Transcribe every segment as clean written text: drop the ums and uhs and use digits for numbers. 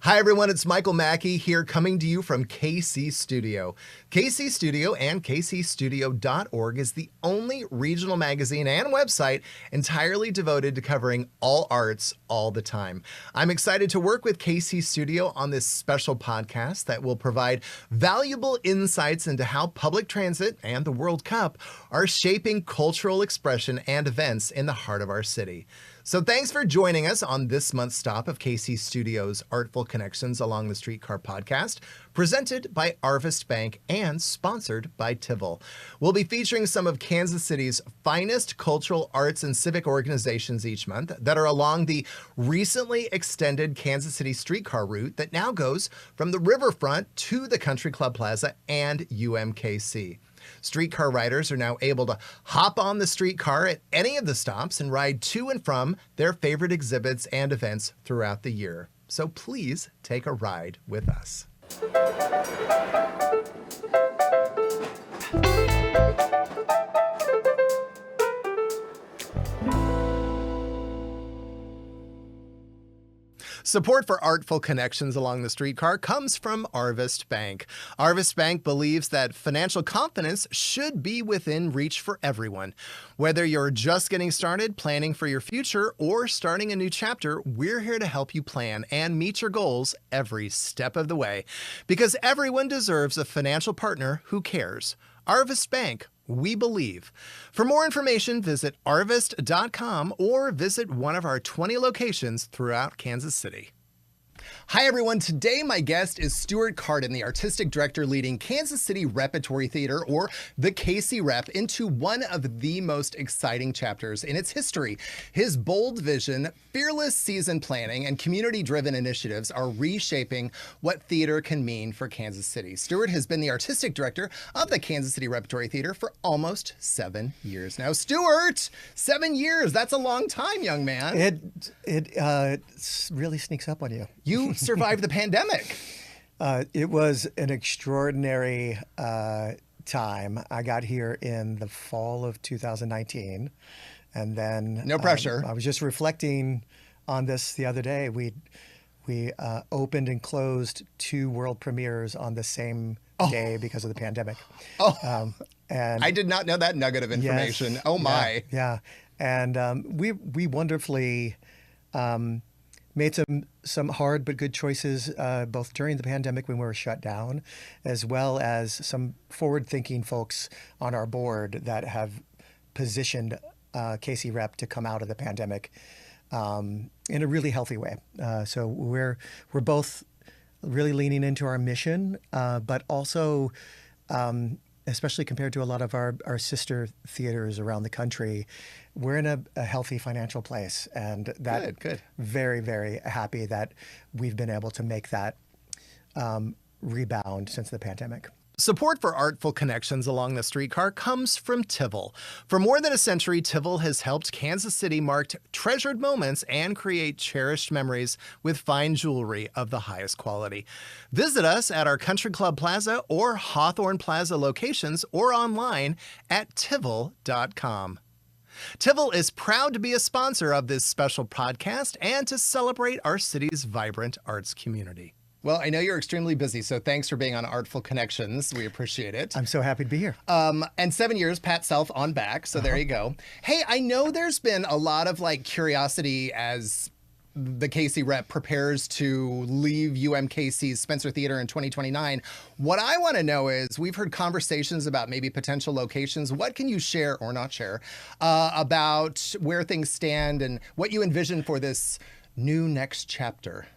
Hi everyone, it's Michael Mackie here coming to you from KC Studio. KC Studio and kcstudio.org is the only regional magazine and website entirely devoted to covering all arts all the time. I'm excited to work with KC Studio on this special podcast that will provide valuable insights into how public transit and the World Cup are shaping cultural expression and events in the heart of our city. So thanks for joining us on this month's stop of KC Studio's Artful Connections Along the Streetcar podcast, presented by Arvest Bank and sponsored by Tivol. We'll be featuring some of Kansas City's finest cultural arts and civic organizations each month that are along the recently extended Kansas City streetcar route that now goes from the riverfront to the Country Club Plaza and UMKC. Streetcar riders are now able to hop on the streetcar at any of the stops and ride to and from their favorite exhibits and events throughout the year. So please take a ride with us. Support for Artful Connections Along the Streetcar comes from Arvest Bank. Arvest Bank believes that financial confidence should be within reach for everyone. Whether you're just getting started, planning for your future, or starting a new chapter, we're here to help you plan and meet your goals every step of the way. Because everyone deserves a financial partner who cares. Arvest Bank, we believe. For more information, visit arvest.com or visit one of our 20 locations throughout Kansas City. Hi everyone, today my guest is Stuart Carden, the artistic director leading Kansas City Repertory Theatre, or the KCRep, into one of the most exciting chapters in its history. His bold vision, fearless season planning, and community-driven initiatives are reshaping what theater can mean for Kansas City. Stuart has been the artistic director of the Kansas City Repertory Theatre for almost 7 years now. Stuart, 7 years, that's a long time, young man. It really sneaks up on you. You survived the pandemic. It was an extraordinary time. I got here in the fall of 2019, and then no pressure. I was just reflecting on this the other day. We opened and closed 2 world premieres on the same day because of the pandemic. And I did not know that nugget of information. Yes, oh my! Yeah. And we wonderfully made some hard but good choices, both during the pandemic when we were shut down, as well as some forward-thinking folks on our board that have positioned KCRep to come out of the pandemic in a really healthy way. So we're both really leaning into our mission, but also, especially compared to a lot of our sister theaters around the country, we're in a healthy financial place, and that good. Very, very happy that we've been able to make that rebound since the pandemic. Support for Artful Connections Along the Streetcar comes from Tivol. For more than a century, Tivol has helped Kansas City mark treasured moments and create cherished memories with fine jewelry of the highest quality. Visit us at our Country Club Plaza or Hawthorne Plaza locations or online at tivol.com. Tivol is proud to be a sponsor of this special podcast and to celebrate our city's vibrant arts community. Well, I know you're extremely busy, so thanks for being on Artful Connections. We appreciate it. I'm so happy to be here. And 7 years, Pat Self on back, so there you go. Hey, I know there's been a lot of curiosity as the KC Rep prepares to leave UMKC's Spencer Theater in 2029. What I want to know is, we've heard conversations about maybe potential locations. What can you share or not share about where things stand and what you envision for this new next chapter?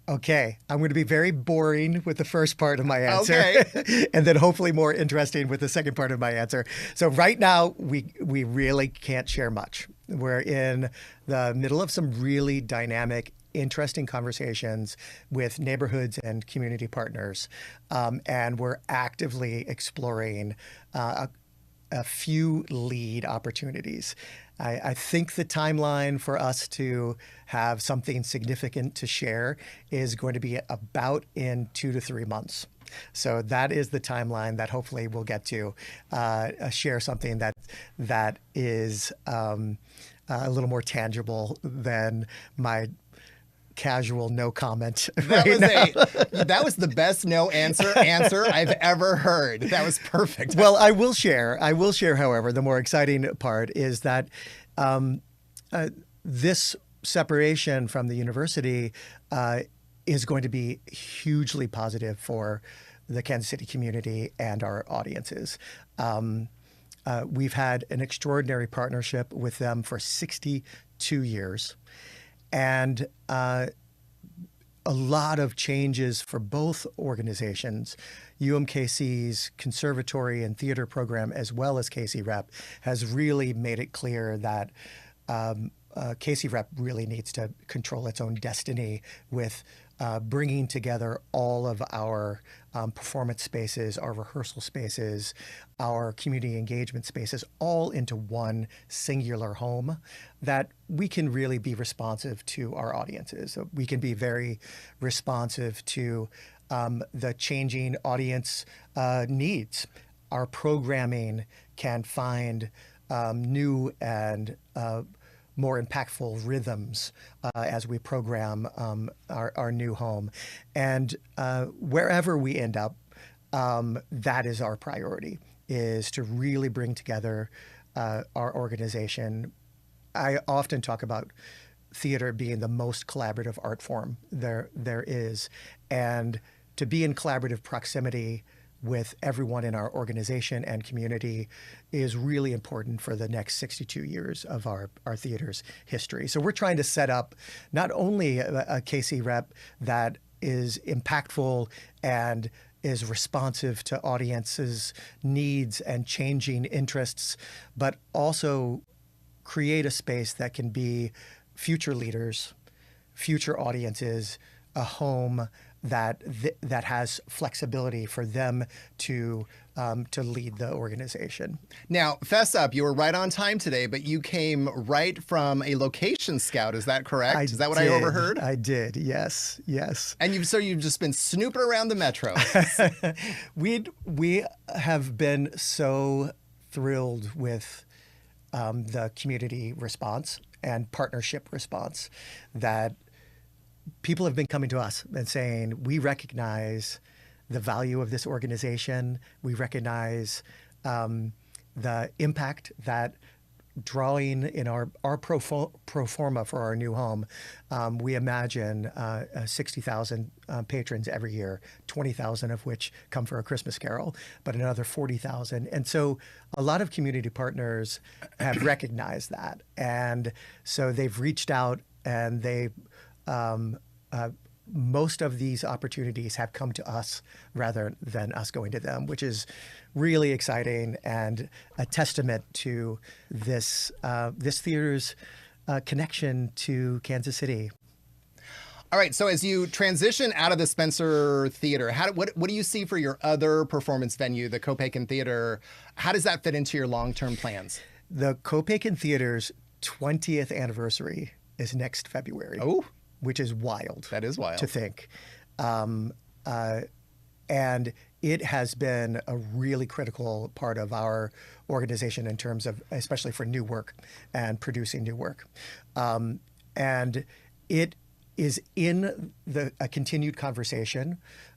Okay, I'm going to be very boring with the first part of my answer, okay. And then hopefully more interesting with the second part of my answer. So right now, we really can't share much. We're in the middle of some really dynamic, interesting conversations with neighborhoods and community partners, and we're actively exploring a few lead opportunities. I think the timeline for us to have something significant to share is going to be about in 2 to 3 months. So that is the timeline that hopefully we'll get to share something that is a little more tangible than my casual no comment. That was the best no answer I've ever heard. That was perfect. Well, I will share, however, the more exciting part is that this separation from the university is going to be hugely positive for the Kansas City community and our audiences. We've had an extraordinary partnership with them for 62 years, and a lot of changes for both organizations. UMKC's Conservatory and Theater program, as well as KCRep, has really made it clear that KCRep really needs to control its own destiny with bringing together all of our performance spaces, our rehearsal spaces, our community engagement spaces, all into one singular home that we can really be responsive to our audiences. So we can be very responsive to the changing audience needs. Our programming can find new and more impactful rhythms as we program our new home. And wherever we end up, that is our priority, is to really bring together our organization. I often talk about theater being the most collaborative art form there is. And to be in collaborative proximity with everyone in our organization and community is really important for the next 62 years of our theater's history. So we're trying to set up not only a KCRep that is impactful and is responsive to audiences' needs and changing interests, but also create a space that can be future leaders, future audiences, a home that has flexibility for them to lead the organization. Now, fess up, you were right on time today, but you came right from a location scout. Is that correct? Is that what I overheard? I did. Yes. And you've just been snooping around the metro. We have been so thrilled with the community response and partnership response that people have been coming to us and saying, we recognize the value of this organization. We recognize the impact that drawing in our pro forma for our new home, we imagine 60,000 patrons every year, 20,000 of which come for a Christmas carol, but another 40,000. And so a lot of community partners have recognized that. And so they've reached out and they most of these opportunities have come to us rather than us going to them, which is really exciting and a testament to this theater's connection to Kansas City. All right, so as you transition out of the Spencer Theater, what do you see for your other performance venue, the Copaken Theater? How does that fit into your long-term plans? The Copaken Theater's 20th anniversary is next February. Oh. Which is wild. That is wild. To think. And it has been a really critical part of our organization in terms of, especially for new work and producing new work. And it is in a continued conversation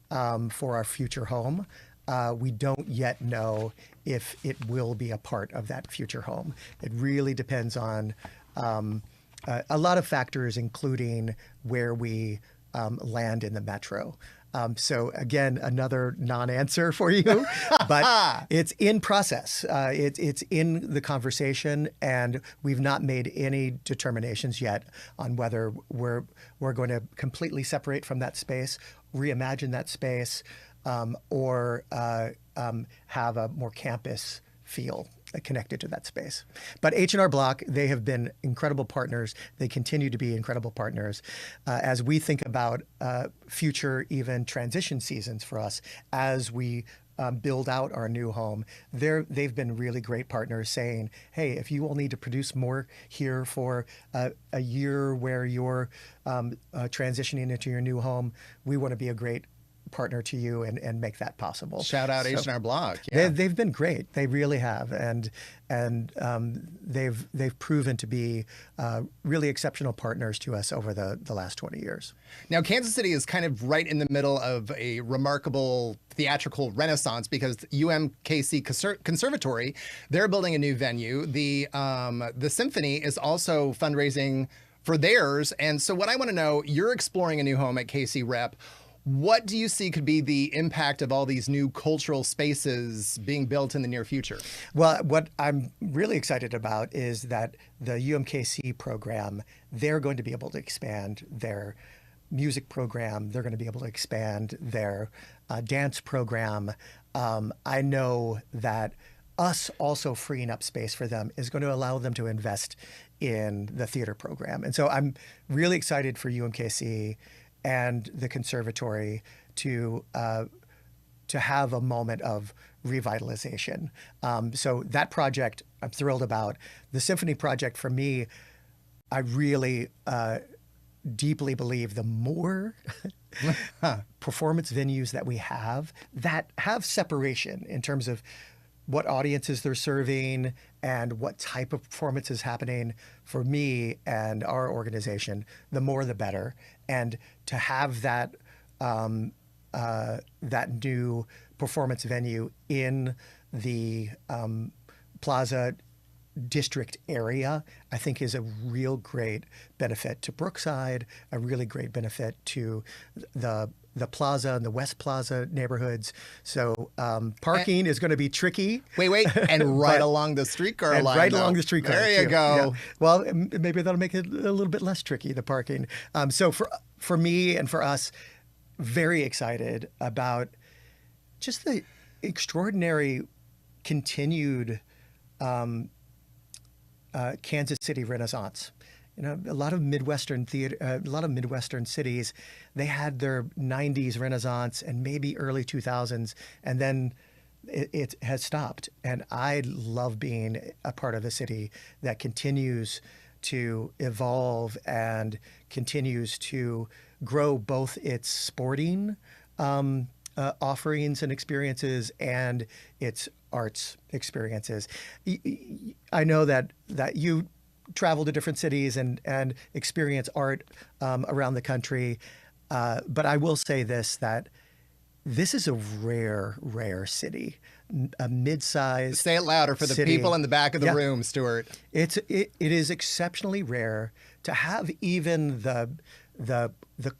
for our future home. We don't yet know if it will be a part of that future home. It really depends on a lot of factors, including where we land in the metro. So again, another non-answer for you, but it's in process. It's in the conversation, and we've not made any determinations yet on whether we're going to completely separate from that space, reimagine that space, or have a more campus feel connected to that space. But H&R Block, they have been incredible partners. They continue to be incredible partners. As we think about future even transition seasons for us, as we build out our new home, they've been really great partners saying, hey, if you will need to produce more here for a year where you're transitioning into your new home, we want to be a great partner to you and make that possible. Shout out So H&R Block. Yeah. they've been great. They really have, and they've proven to be really exceptional partners to us over the last 20 years. Now, Kansas City is kind of right in the middle of a remarkable theatrical renaissance because UMKC Conservatory, they're building a new venue. The Symphony is also fundraising for theirs. And so what I want to know, you're exploring a new home at KCRep. What do you see could be the impact of all these new cultural spaces being built in the near future? Well, what I'm really excited about is that the UMKC program, they're going to be able to expand their music program. They're going to be able to expand their dance program. I know that us also freeing up space for them is going to allow them to invest in the theater program. And so I'm really excited for UMKC and the conservatory to have a moment of revitalization. So that project I'm thrilled about. The symphony project for me, I really deeply believe the more performance venues that we have that have separation in terms of what audiences they're serving and what type of performance is happening, for me and our organization, the more the better. And to have that that new performance venue in the Plaza district area, I think is a real great benefit to Brookside, a really great benefit to the Plaza and the West Plaza neighborhoods. So parking is going to be tricky. Wait, and right along the streetcar line. Right along the streetcar. There you too. go. Yeah. Well, maybe that'll make it a little bit less tricky, the parking. So for me and for us, very excited about just the extraordinary continued Kansas City Renaissance. You know, a lot of Midwestern theater, a lot of Midwestern cities, they had their 90s Renaissance and maybe early 2000s, and then it has stopped. And I love being a part of a city that continues to evolve and continues to grow both its sporting offerings and experiences and its arts experiences. I know that you travel to different cities and experience art around the country, but I will say this, that this is a rare city, a mid-sized. Say it louder for the city. people in the back of the room, Stuart. It is exceptionally rare to have even the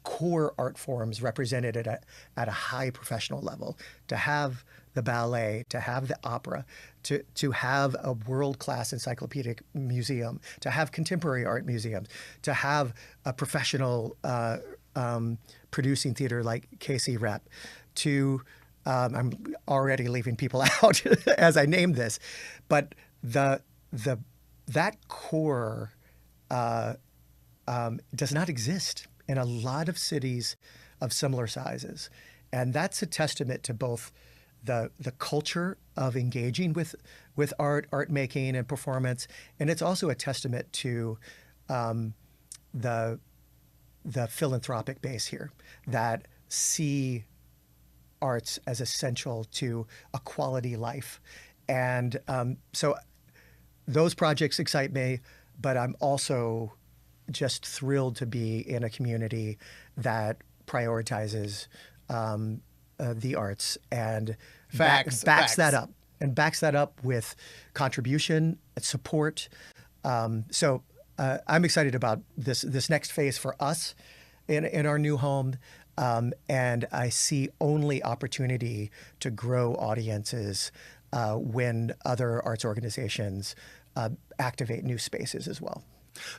core art forms represented at a high professional level, to have the ballet, to have the opera, to have a world-class encyclopedic museum, to have contemporary art museums, to have a professional producing theater like KCRep, to I'm already leaving people out as I name this, but that core does not exist in a lot of cities of similar sizes. And that's a testament to both the culture of engaging with art making and performance, and it's also a testament to the philanthropic base here that see arts as essential to a quality life. And so those projects excite me, but I'm also just thrilled to be in a community that prioritizes the arts and backs that up, and backs that up with contribution and support. So I'm excited about this next phase for us in our new home, and I see only opportunity to grow audiences when other arts organizations activate new spaces as well.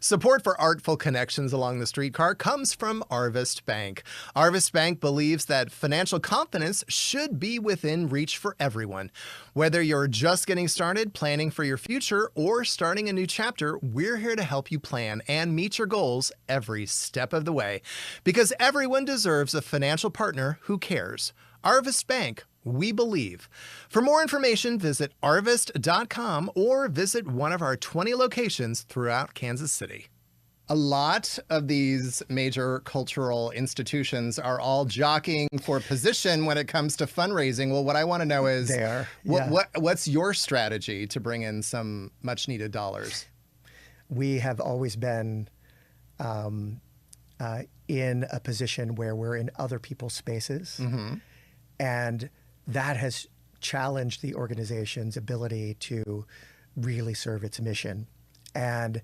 Support for artful connections along the streetcar comes from Arvest Bank. Arvest Bank believes that financial confidence should be within reach for everyone. Whether you're just getting started, planning for your future, or starting a new chapter, we're here to help you plan and meet your goals every step of the way. Because everyone deserves a financial partner who cares. Arvest Bank, we believe. For more information, visit arvest.com or visit one of our 20 locations throughout Kansas City. A lot of these major cultural institutions are all jockeying for position when it comes to fundraising. Well, what I want to know is what's your strategy to bring in some much needed dollars? We have always been in a position where we're in other people's spaces. Mm-hmm. And that has challenged the organization's ability to really serve its mission. And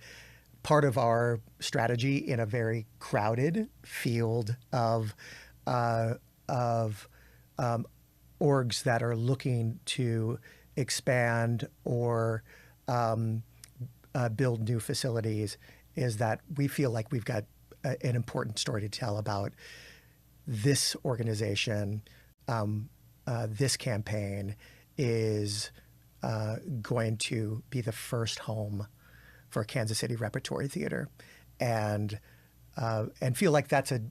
part of our strategy in a very crowded field of orgs that are looking to expand or build new facilities is that we feel like we've got an important story to tell about this organization. This campaign is going to be the first home for Kansas City Repertory Theater, and feel like that's a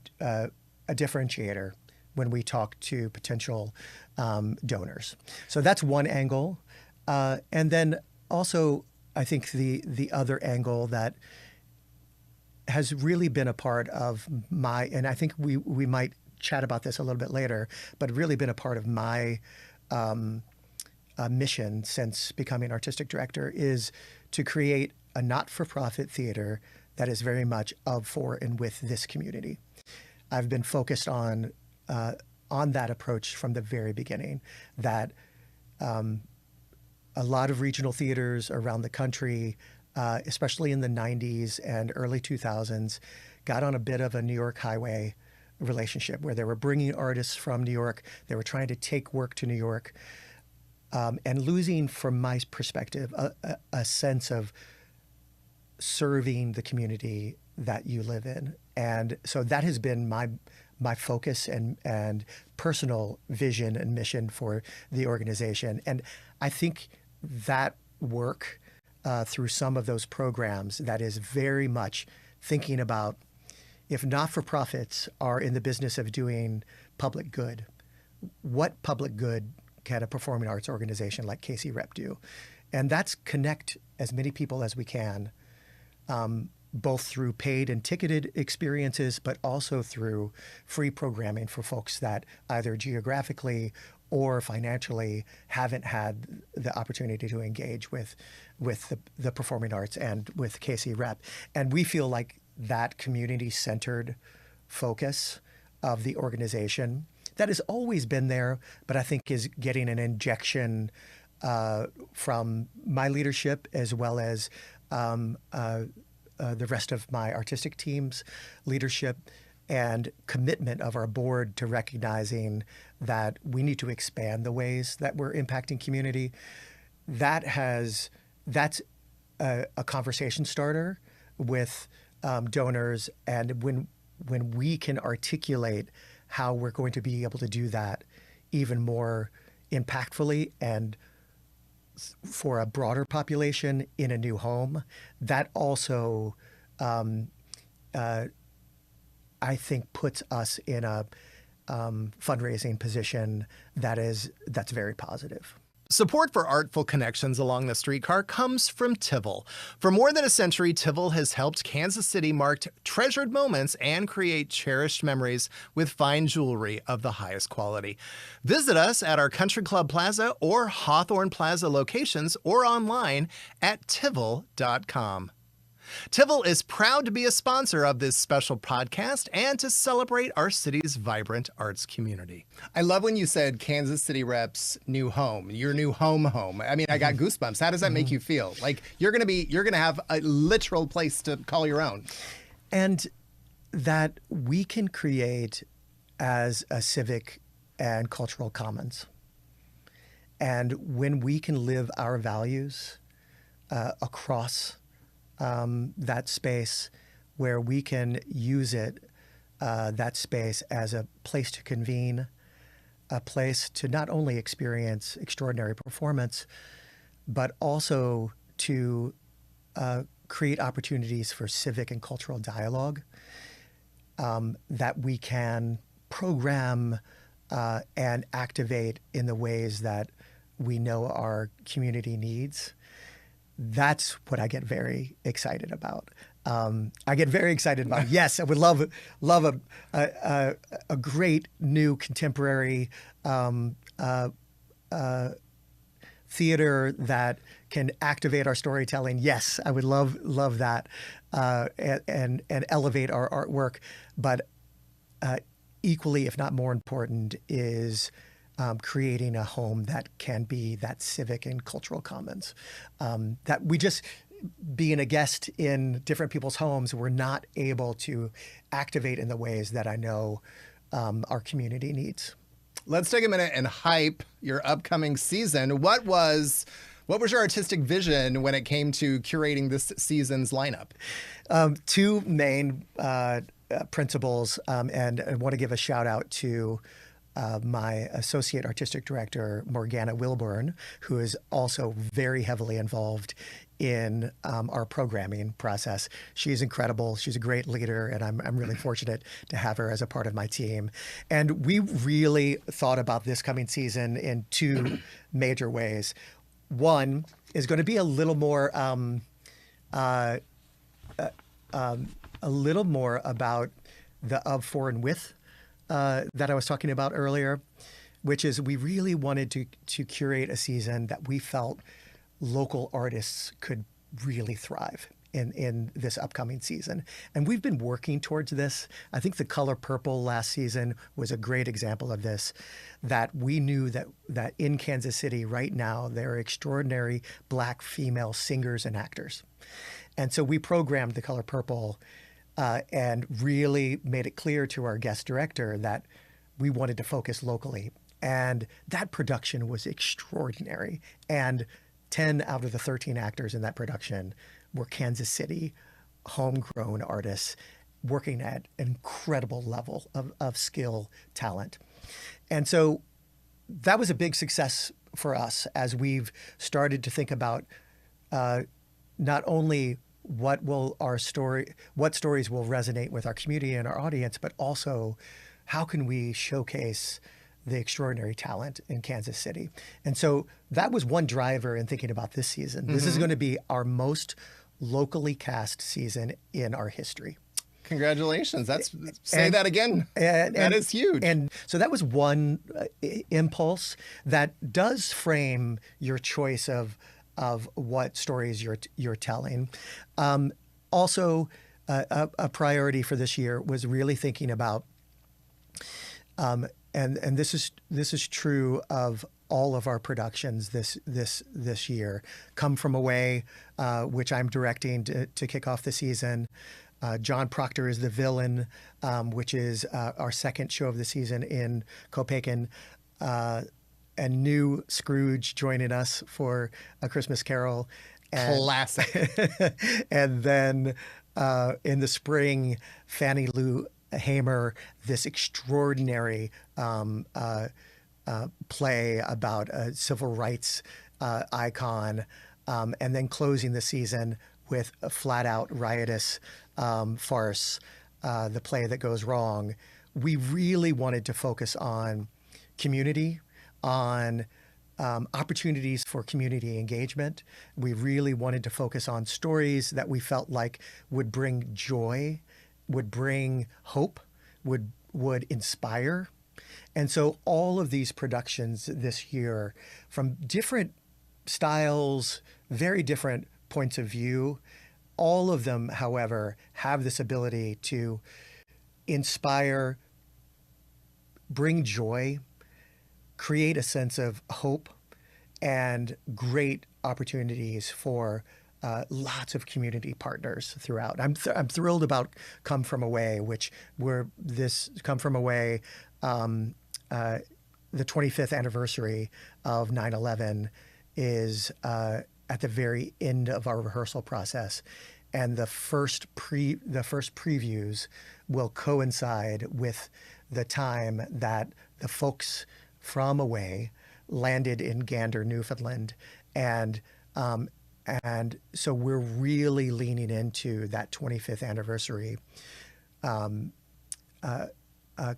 differentiator when we talk to potential donors. So that's one angle, and then also I think the other angle that has really been a part of my, and I think we might chat about this a little bit later, but really been a part of my mission since becoming artistic director is to create a not-for-profit theater that is very much of, for, and with this community. I've been focused on that approach from the very beginning, that a lot of regional theaters around the country, especially in the 90s and early 2000s, got on a bit of a New York highway relationship where they were bringing artists from New York. They were trying to take work to New York, and losing, from my perspective, a sense of serving the community that you live in. And so that has been my focus and personal vision and mission for the organization. And I think that work through some of those programs that is very much thinking about, if not-for-profits are in the business of doing public good, what public good can a performing arts organization like KCRep do? And that's connect as many people as we can, both through paid and ticketed experiences, but also through free programming for folks that either geographically or financially haven't had the opportunity to engage with the performing arts and with KCRep. And we feel like that community-centered focus of the organization that has always been there, but I think is getting an injection from my leadership as well as the rest of my artistic team's leadership and commitment of our board to recognizing that we need to expand the ways that we're impacting community. That's a conversation starter with donors, and when we can articulate how we're going to be able to do that even more impactfully and for a broader population in a new home, that also I think puts us in a fundraising position that's very positive. Support for artful connections along the streetcar comes from Tivol. For more than a century, Tivol has helped Kansas City mark treasured moments and create cherished memories with fine jewelry of the highest quality. Visit us at our Country Club Plaza or Hawthorne Plaza locations or online at tivol.com. Tivol is proud to be a sponsor of this special podcast and to celebrate our city's vibrant arts community. I love when you said Kansas City Rep's new home, your new home. I mean, I got goosebumps. How does that make you feel? Like you're going to have a literal place to call your own. And that we can create as a civic and cultural commons. And when we can live our values across that space, where we can use that space as a place to convene, a place to not only experience extraordinary performance, but also to create opportunities for civic and cultural dialogue, that we can program and activate in the ways that we know our community needs. That's what I get very excited about. I get very excited about. Yes, I would love a great new contemporary theater that can activate our storytelling. Yes, I would love that and elevate our artwork. But equally, if not more important, is creating a home that can be that civic and cultural commons. That we just, being a guest in different people's homes, we're not able to activate in the ways that I know our community needs. Let's take a minute and hype your upcoming season. What was your artistic vision when it came to curating this season's lineup? Two main principles, and I want to give a shout out to my associate artistic director, Morgana Wilburn, who is also very heavily involved in our programming process. She's incredible. She's a great leader, and I'm really fortunate to have her as a part of my team. And we really thought about this coming season in two major ways. One is going to be a little more about the of, for, and with that I was talking about earlier, which is we really wanted to curate a season that we felt local artists could really thrive in this upcoming season. And we've been working towards this. I think The Color Purple last season was a great example of this, that we knew that in Kansas City right now, there are extraordinary Black female singers and actors. And so we programmed The Color Purple and really made it clear to our guest director that we wanted to focus locally. And that production was extraordinary. And 10 out of the 13 actors in that production were Kansas City homegrown artists working at an incredible level of skill, talent. And so that was a big success for us as we've started to think about not only what stories will resonate with our community and our audience, but also how can we showcase the extraordinary talent in Kansas City. And so that was one driver in thinking about this season. Mm-hmm. This is going to be our most locally cast season in our history. Congratulations. Say that again. That is huge. And so that was one impulse that does frame your choice of what stories you're telling. Also, a priority for this year was really thinking about and this is true of all of our productions this year. Come From Away, which I'm directing to kick off the season. John Proctor is the villain, which is our second show of the season in Copaken. And new Scrooge joining us for A Christmas Carol. Classic. And then in the spring, Fannie Lou Hamer, this extraordinary play about a civil rights icon, and then closing the season with a flat-out riotous farce, The Play That Goes Wrong. We really wanted to focus on community, on opportunities for community engagement. We really wanted to focus on stories that we felt like would bring joy, would bring hope, would inspire. And so all of these productions this year, from different styles, very different points of view, all of them, however, have this ability to inspire, bring joy, create a sense of hope, and great opportunities for lots of community partners throughout. I'm thrilled about Come From Away, which Come From Away, the 25th anniversary of 9/11 is at the very end of our rehearsal process, and the first previews will coincide with the time that the folks from Away landed in Gander, Newfoundland, and so we're really leaning into that 25th anniversary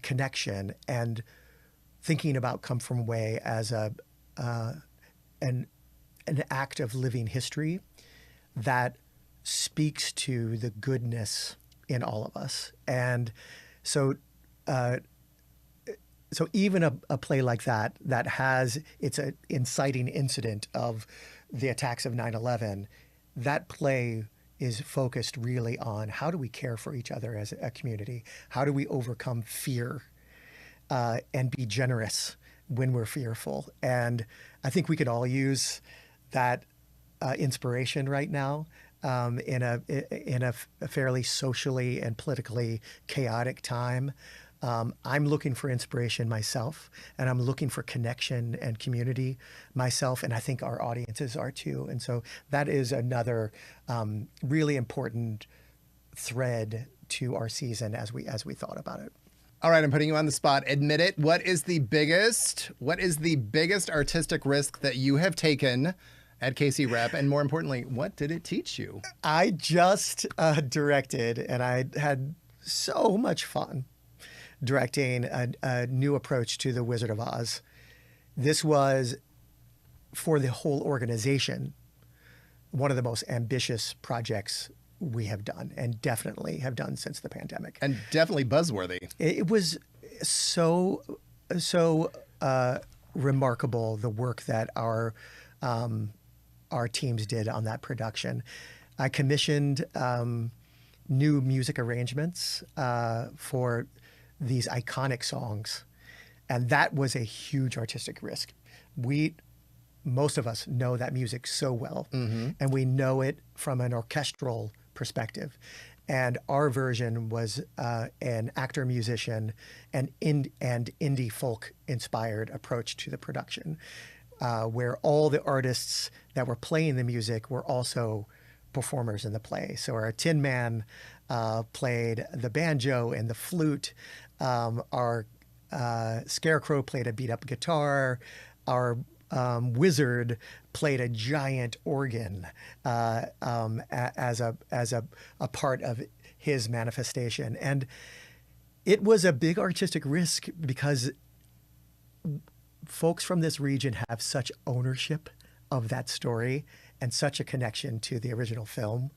connection and thinking about Come From Away as an act of living history that speaks to the goodness in all of us. And so so even a play like that has it's an inciting incident of the attacks of 9/11, that play is focused really on how do we care for each other as a community? How do we overcome fear and be generous when we're fearful? And I think we could all use that inspiration right now in a fairly socially and politically chaotic time. I'm looking for inspiration myself, and I'm looking for connection and community myself, and I think our audiences are too. And so that is another really important thread to our season as we thought about it. All right, I'm putting you on the spot. Admit it. What is the biggest artistic risk that you have taken at KCRep? And more importantly, what did it teach you? I just directed, and I had so much fun directing a new approach to The Wizard of Oz. This was, for the whole organization, one of the most ambitious projects we have done, and definitely have done since the pandemic. And definitely buzzworthy. It was so remarkable, the work that our teams did on that production. I commissioned new music arrangements for these iconic songs, and that was a huge artistic risk. Most of us know that music so well, and we know it from an orchestral perspective. And our version was an actor-musician and indie folk-inspired approach to the production, where all the artists that were playing the music were also performers in the play. So our Tin Man played the banjo and the flute. Our Scarecrow played a beat-up guitar. Our Wizard played a giant organ as a part of his manifestation. And it was a big artistic risk because folks from this region have such ownership of that story and such a connection to the original film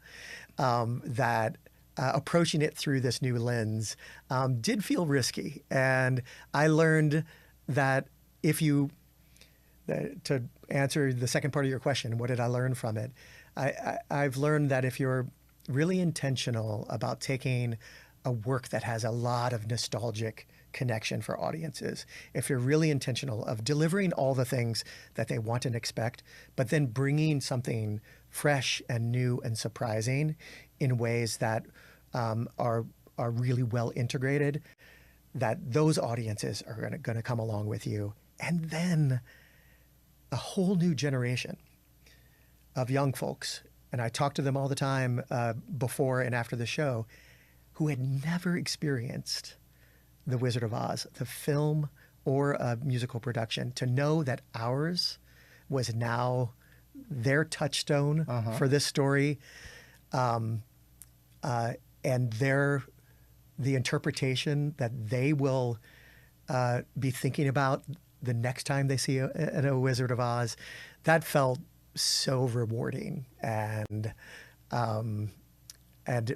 that approaching it through this new lens did feel risky. And I learned that to answer the second part of your question, what did I learn from it? I've learned that if you're really intentional about taking a work that has a lot of nostalgic connection for audiences, if you're really intentional of delivering all the things that they want and expect, but then bringing something fresh and new and surprising in ways that are really well integrated, that those audiences are going to come along with you. And then a whole new generation of young folks, and I talk to them all the time before and after the show, who had never experienced The Wizard of Oz, the film or a musical production, to know that ours was now their touchstone for this story, and the interpretation that they will be thinking about the next time they see a Wizard of Oz, that felt so rewarding and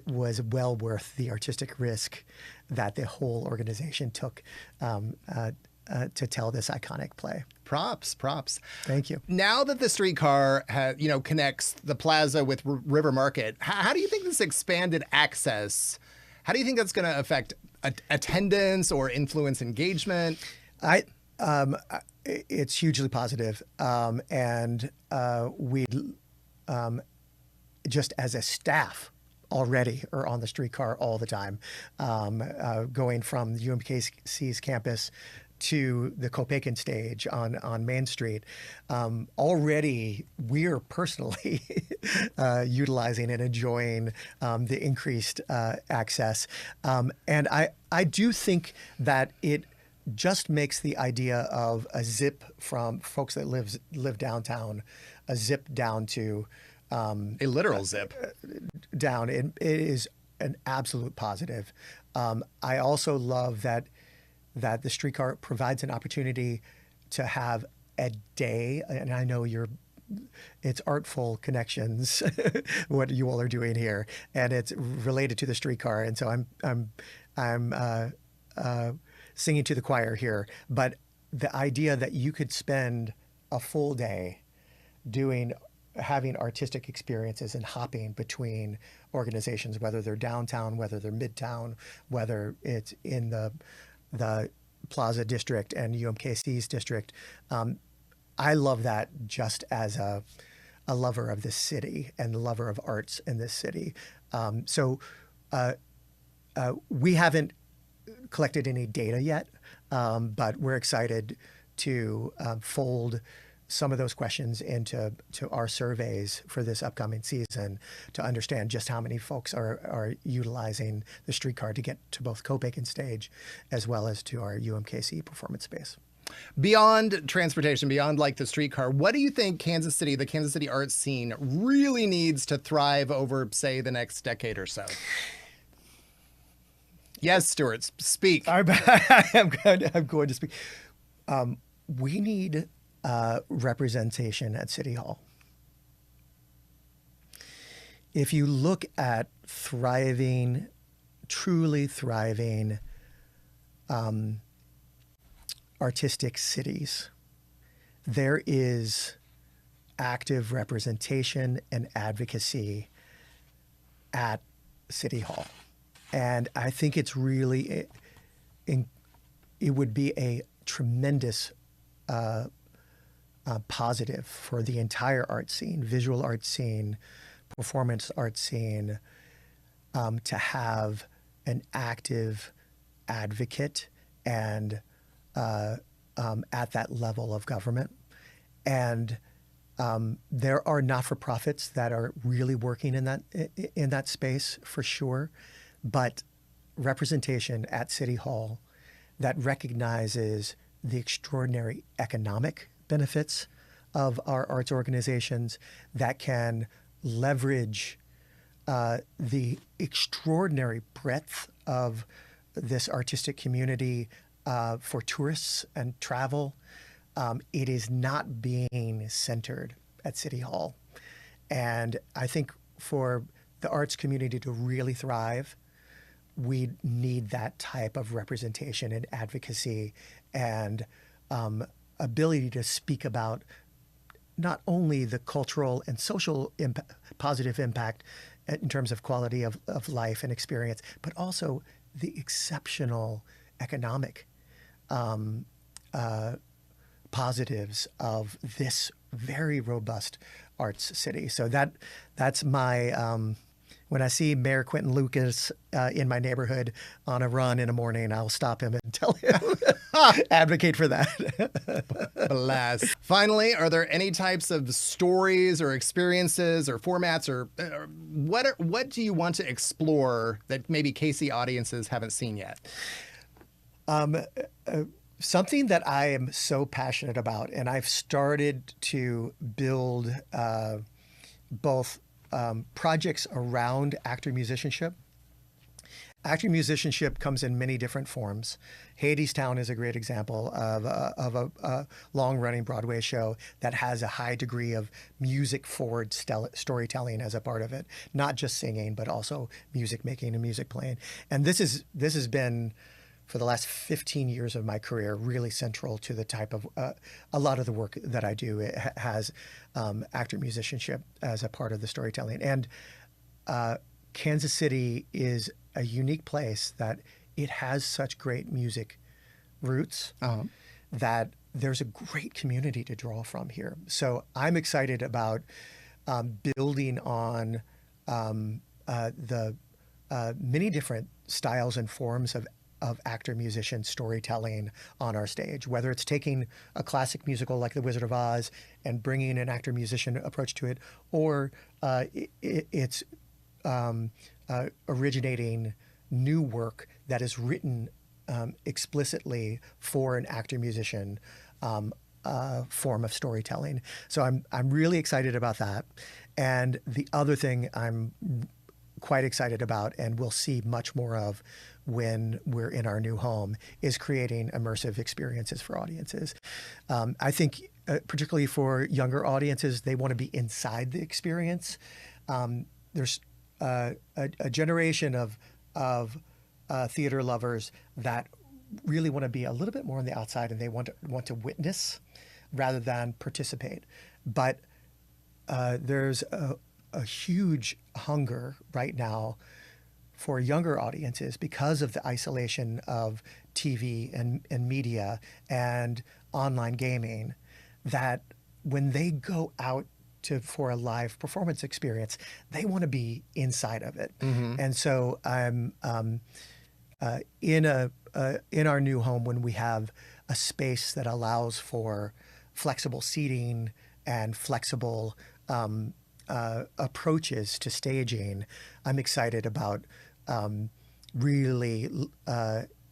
was well worth the artistic risk that the whole organization took to tell this iconic play. Props. Thank you. Now that the streetcar connects the plaza with River Market, how do you think this expanded access, how do you think that's going to affect attendance or influence engagement? It's hugely positive. And we just as a staff already are on the streetcar all the time, going from UMKC's campus to the Copaken stage on Main Street. Already we're personally utilizing and enjoying the increased access. And I do think that it just makes the idea of a zip from folks that live downtown, a zip down to a literal zip down. It is an absolute positive. I also love that the streetcar provides an opportunity to have a day, and I know you're it's artful connections, what you all are doing here, and it's related to the streetcar. And so I'm singing to the choir here. But the idea that you could spend a full day having artistic experiences and hopping between organizations, whether they're downtown, whether they're midtown, whether it's in the Plaza District and UMKC's district. I love that just as a lover of this city and a lover of arts in this city. So we haven't collected any data yet, but we're excited to fold some of those questions into our surveys for this upcoming season to understand just how many folks are utilizing the streetcar to get to both Copaken stage as well as to our UMKC performance space. Beyond transportation, beyond like the streetcar, what do you think the Kansas City arts scene really needs to thrive over, say, the next decade or so? Yes, Stuart, speak. I'm going to speak. We need representation at City Hall. If you look at truly thriving artistic cities, there is active representation and advocacy at City Hall. And I think it's really, it would be a tremendous positive for the entire art scene, visual art scene, performance art scene, to have an active advocate and at that level of government. And there are not-for-profits that are really working in that space for sure, but representation at City Hall that recognizes the extraordinary economic benefits of our arts organizations, that can leverage the extraordinary breadth of this artistic community for tourists and travel. It is not being centered at City Hall. And I think for the arts community to really thrive, we need that type of representation and advocacy and ability to speak about not only the cultural and social positive impact in terms of quality of life and experience, but also the exceptional economic positives of this very robust arts city. So that's my when I see Mayor Quentin Lucas in my neighborhood on a run in the morning, I'll stop him and tell him, advocate for that. Blast. Finally, are there any types of stories or experiences or formats or what do you want to explore that maybe KC audiences haven't seen yet? Something that I am so passionate about, and I've started to build both projects around actor musicianship. Actor musicianship comes in many different forms. Hadestown is a great example of a long-running Broadway show that has a high degree of music-forward storytelling as a part of it, not just singing, but also music making and music playing. And this has been, for the last 15 years of my career, really central to the type of a lot of the work that I do. It has actor musicianship as a part of the storytelling. And Kansas City is a unique place that it has such great music roots that there's a great community to draw from here. So I'm excited about building on the many different styles and forms of actor-musician storytelling on our stage, whether it's taking a classic musical like The Wizard of Oz and bringing an actor-musician approach to it, or it's originating new work that is written explicitly for an actor-musician form of storytelling. So I'm really excited about that. And the other thing I'm quite excited about, and we'll see much more of when we're in our new home is creating immersive experiences for audiences. I think particularly for younger audiences, they want to be inside the experience. There's a generation of theater lovers that really want to be a little bit more on the outside, and they want to witness rather than participate. But there's a huge hunger right now for younger audiences because of the isolation of TV and media and online gaming, that when they go out for a live performance experience, they want to be inside of it. And so I'm in our new home, when we have a space that allows for flexible seating and flexible approaches to staging, I'm excited about really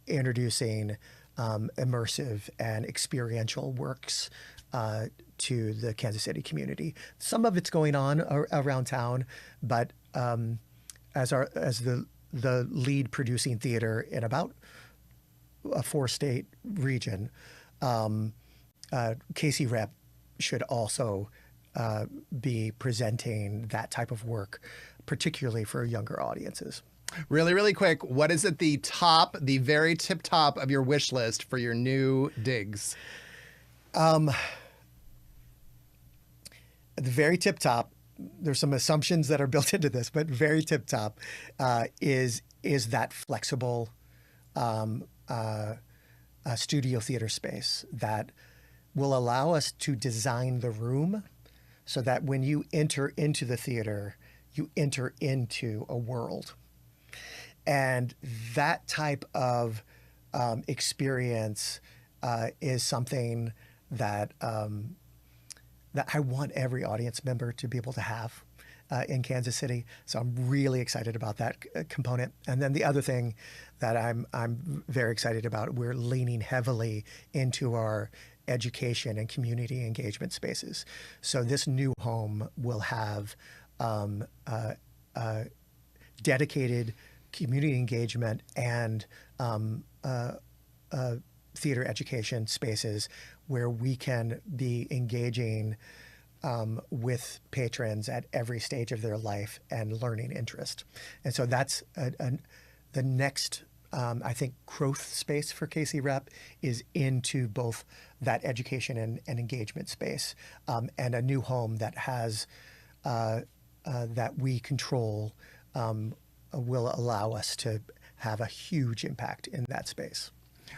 introducing immersive and experiential works to the Kansas City community. Some of it's going on around town, but as the lead producing theater in about a 4-state region, KCRep should also be presenting that type of work, particularly for younger audiences. Really, really quick, what is at the very tip top of your wish list for your new digs? At the very tip top, there's some assumptions that are built into this, but very tip top is that flexible studio theater space that will allow us to design the room so that when you enter into the theater, you enter into a world. And that type of experience is something that that I want every audience member to be able to have in Kansas City. So I'm really excited about that component. And then the other thing that I'm very excited about, we're leaning heavily into our education and community engagement spaces. So this new home will have dedicated community engagement and theater education spaces where we can be engaging with patrons at every stage of their life and learning interest. And so that's the next, I think, growth space for KCRep is into both that education and engagement space, and a new home that has that we control will allow us to have a huge impact in that space.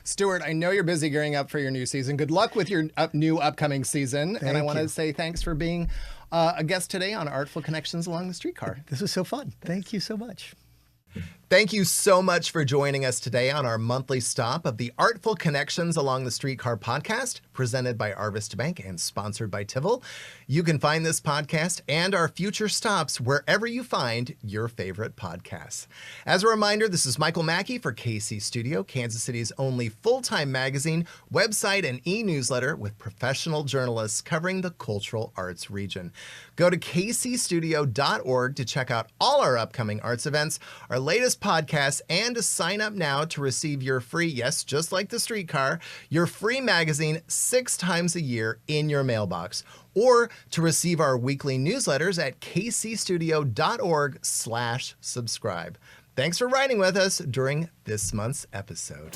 Stuart, I know you're busy gearing up for your new season. Good luck with your new upcoming season. Thank and I want you. to say thanks for being a guest today on Artful Connections Along the Streetcar. This was so fun. Thank you so much. Thank you so much for joining us today on our monthly stop of the Artful Connections Along the Streetcar podcast, presented by Arvest Bank and sponsored by Tivol. You can find this podcast and our future stops wherever you find your favorite podcasts. As a reminder, this is Michael Mackie for KC Studio, Kansas City's only full-time magazine, website, and e-newsletter with professional journalists covering the cultural arts region. Go to kcstudio.org to check out all our upcoming arts events, our latest podcasts, and to sign up now to receive your free, yes, just like the streetcar, your free magazine 6 times a year in your mailbox, or to receive our weekly newsletters at kcstudio.org/subscribe. Thanks for riding with us during this month's episode.